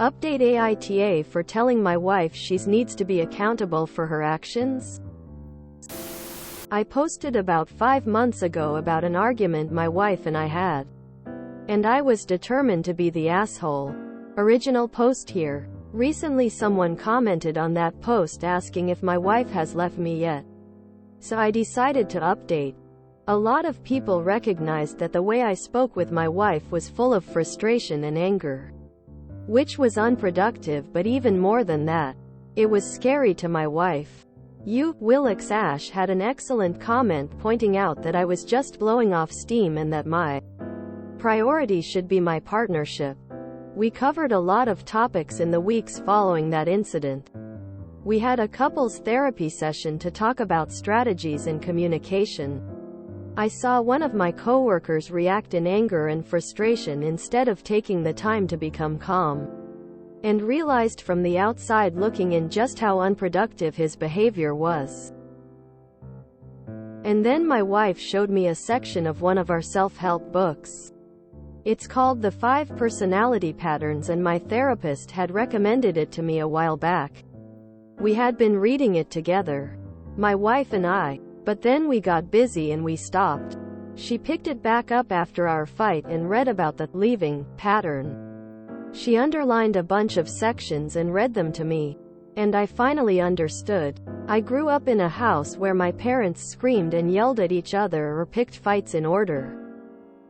Update AITA for telling my wife she needs to be accountable for her actions. I posted about 5 months ago about an argument my wife and I had. And I was determined to be the asshole. Original post here. Recently someone commented on that post asking if my wife has left me yet. So I decided to update. A lot of people recognized that the way I spoke with my wife was full of frustration and anger. Which was unproductive, but even more than that, it was scary to my wife. AmITheAsshole had an excellent comment pointing out that I was just blowing off steam and that my priority should be my partnership. We covered a lot of topics in the weeks following that incident. We had a couples therapy session to talk about strategies and communication. I saw one of my coworkers react in anger and frustration instead of taking the time to become calm, and realized from the outside looking in just how unproductive his behavior was. And then my wife showed me a section of one of our self-help books. It's called The 5 Personality Patterns, and my therapist had recommended it to me a while back. We had been reading it together, my wife and I, but then we got busy and we stopped. She picked it back up after our fight and read about the leaving pattern. She underlined a bunch of sections and read them to me. And I finally understood. I grew up in a house where my parents screamed and yelled at each other or picked fights in order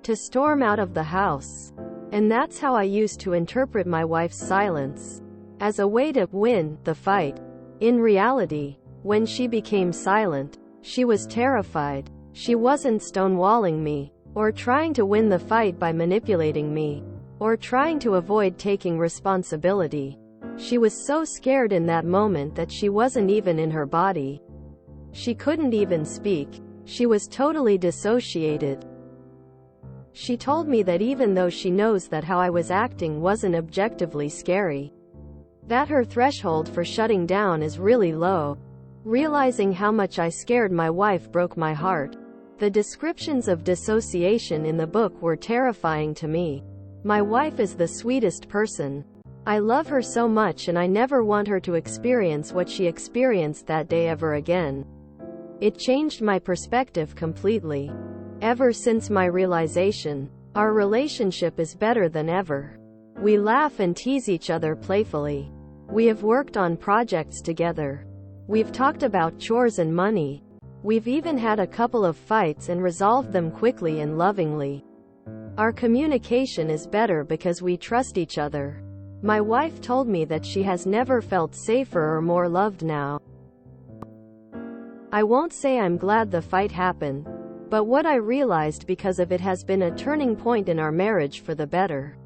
to storm out of the house. And that's how I used to interpret my wife's silence, as a way to win the fight. In reality, when she became silent, she was terrified. She wasn't stonewalling me, or trying to win the fight by manipulating me, or trying to avoid taking responsibility. She was so scared in that moment that she wasn't even in her body. She couldn't even speak. She was totally dissociated. She told me that even though she knows that how I was acting wasn't objectively scary, that her threshold for shutting down is really low. Realizing how much I scared my wife broke my heart. The descriptions of dissociation in the book were terrifying to me. My wife is the sweetest person. I love her so much, and I never want her to experience what she experienced that day ever again. It changed my perspective completely. Ever since my realization, our relationship is better than ever. We laugh and tease each other playfully. We have worked on projects together. We've talked about chores and money. We've even had a couple of fights and resolved them quickly and lovingly. Our communication is better because we trust each other. My wife told me that she has never felt safer or more loved now. I won't say I'm glad the fight happened, but what I realized because of it has been a turning point in our marriage for the better.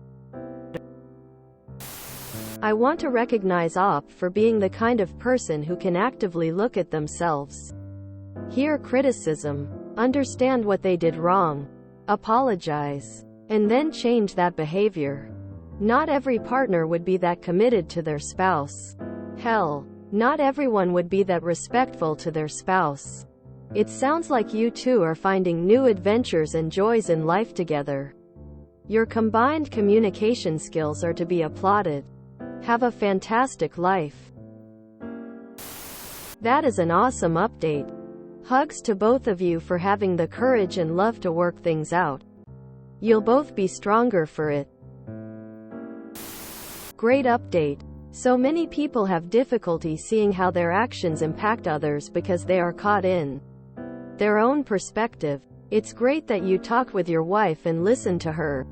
I want to recognize Op for being the kind of person who can actively look at themselves, hear criticism, understand what they did wrong, apologize, and then change that behavior. Not every partner would be that committed to their spouse. Hell, not everyone would be that respectful to their spouse. It sounds like you two are finding new adventures and joys in life together. Your combined communication skills are to be applauded. Have a fantastic life. That is an awesome update. Hugs to both of you for having the courage and love to work things out. You'll both be stronger for it. Great update. So many people have difficulty seeing how their actions impact others because they are caught in their own perspective. It's great that you talk with your wife and listen to her.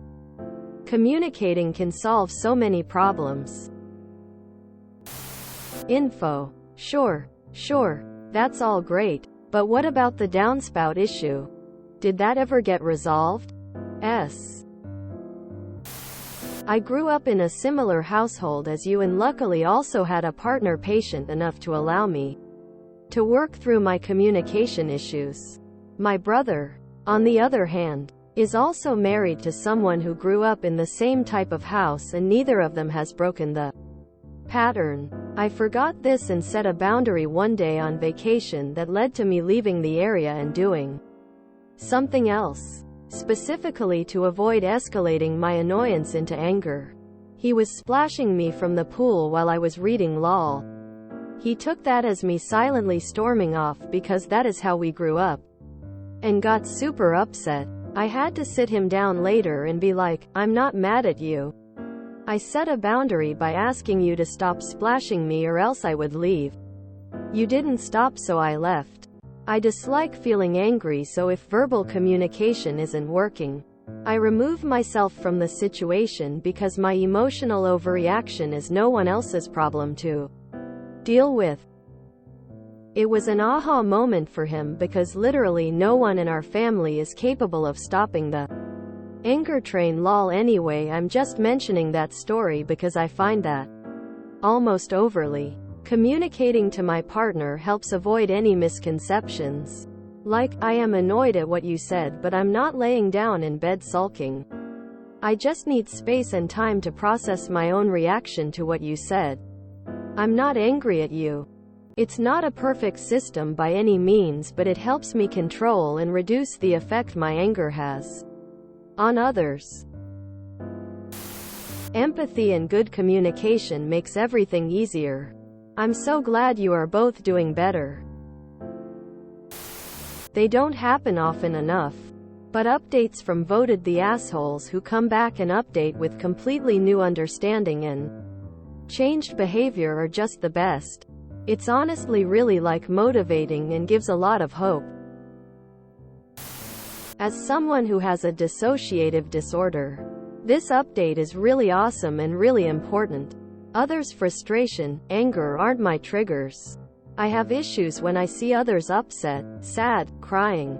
Communicating can solve so many problems. Info. Sure, that's all great. But what about the downspout issue? Did that ever get resolved? I grew up in a similar household as you, and luckily also had a partner patient enough to allow me to work through my communication issues. My brother, on the other hand, is also married to someone who grew up in the same type of house, and neither of them has broken the pattern. I forgot this and set a boundary one day on vacation that led to me leaving the area and doing something else, specifically to avoid escalating my annoyance into anger. He was splashing me from the pool while I was reading lol. He took that as me silently storming off because that is how we grew up. And got super upset. I had to sit him down later and be like, I'm not mad at you. I set a boundary by asking you to stop splashing me or else I would leave. You didn't stop, so I left. I dislike feeling angry, so if verbal communication isn't working, I remove myself from the situation because my emotional overreaction is no one else's problem to deal with. It was an aha moment for him because literally no one in our family is capable of stopping the anger train lol. Anyway, I'm just mentioning that story because I find that almost overly communicating to my partner helps avoid any misconceptions. Like, I am annoyed at what you said, but I'm not laying down in bed sulking. I just need space and time to process my own reaction to what you said. I'm not angry at you. It's not a perfect system by any means, but it helps me control and reduce the effect my anger has on others. Empathy and good communication makes everything easier. I'm so glad you are both doing better. They don't happen often enough. But updates from voted the assholes who come back and update with completely new understanding and changed behavior are just the best. It's honestly really like motivating and gives a lot of hope. As someone who has a dissociative disorder, this update is really awesome and really important. Others' frustration, anger aren't my triggers. I have issues when I see others upset, sad, crying.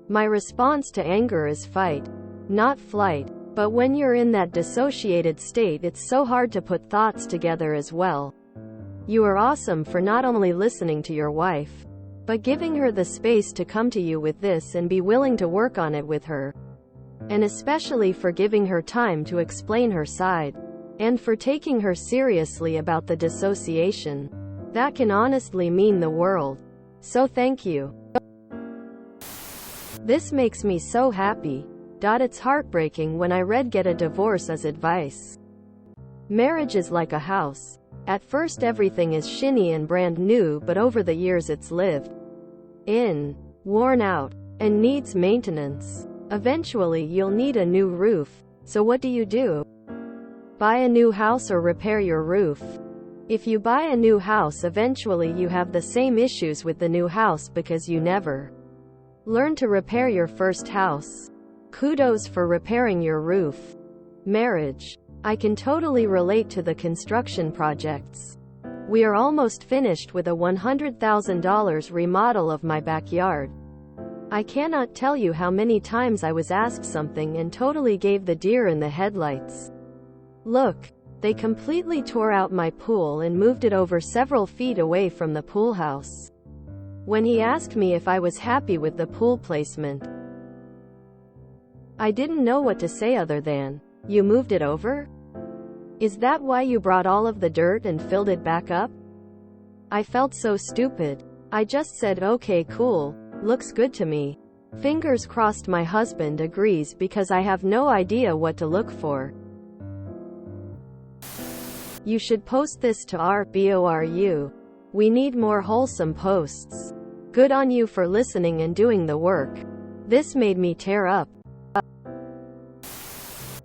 My response to anger is fight, not flight. But when you're in that dissociated state, it's so hard to put thoughts together as well. You are awesome for not only listening to your wife, but giving her the space to come to you with this and be willing to work on it with her. And especially for giving her time to explain her side. And for taking her seriously about the dissociation. That can honestly mean the world. So thank you. This makes me so happy. It's heartbreaking when I read get a divorce as advice. Marriage is like a house. At first everything is shiny and brand new, but over the years it's lived in, worn out, and needs maintenance. Eventually you'll need a new roof. So what do? Buy a new house or repair your roof? If you buy a new house, eventually you have the same issues with the new house because you never learn to repair your first house. Kudos for repairing your roof. Marriage. I can totally relate to the construction projects. We are almost finished with a $100,000 remodel of my backyard. I cannot tell you how many times I was asked something and totally gave the deer in the headlights look. They completely tore out my pool and moved it over several feet away from the pool house. When he asked me if I was happy with the pool placement, I didn't know what to say other than, you moved it over? Is that why you brought all of the dirt and filled it back up? I felt so stupid. I just said okay, cool, looks good to me. Fingers crossed my husband agrees because I have no idea what to look for. You should post this to our BORU. We need more wholesome posts. Good on you for listening and doing the work. This made me tear up.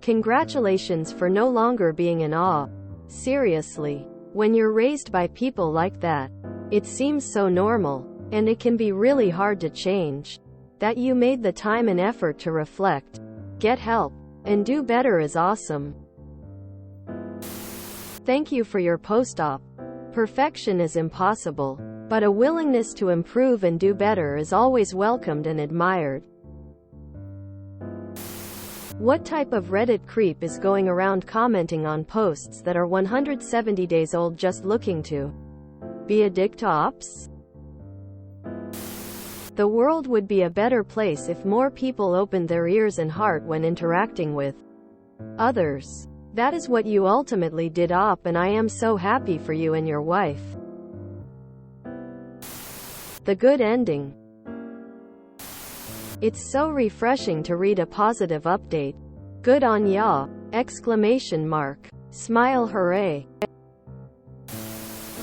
Congratulations for no longer being in awe. Seriously. When you're raised by people like that, it seems so normal, and it can be really hard to change. That you made the time and effort to reflect, get help, and do better is awesome. Thank you for your post-op. Perfection is impossible, but a willingness to improve and do better is always welcomed and admired. What type of Reddit creep is going around commenting on posts that are 170 days old just looking to be a dick to ops? The world would be a better place if more people opened their ears and heart when interacting with others. That is what you ultimately did, op, and I am so happy for you and your wife. The good ending. It's so refreshing to read a positive update. Good on ya! Exclamation mark. Smile, hooray.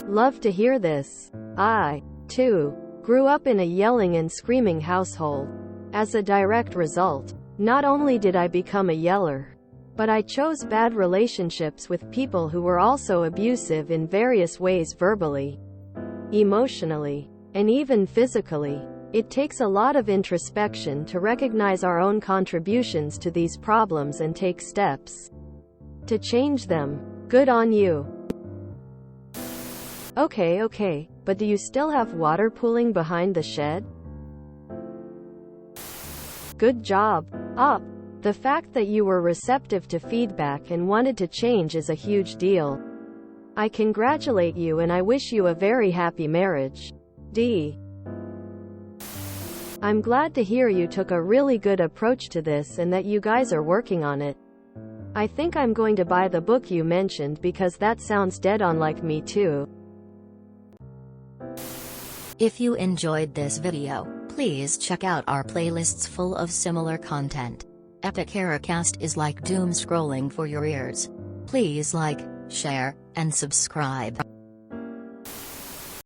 Love to hear this. I, too, grew up in a yelling and screaming household. As a direct result, not only did I become a yeller, but I chose bad relationships with people who were also abusive in various ways, verbally, emotionally, and even physically. It takes a lot of introspection to recognize our own contributions to these problems and take steps to change them. Good on you. Okay, but do you still have water pooling behind the shed? Good job. Up. The fact that you were receptive to feedback and wanted to change is a huge deal. I congratulate you and I wish you a very happy marriage. D. I'm glad to hear you took a really good approach to this and that you guys are working on it. I think I'm going to buy the book you mentioned because that sounds dead on like me too. If you enjoyed this video, please check out our playlists full of similar content. AmITheAsshole is like doom scrolling for your ears. Please like, share, and subscribe.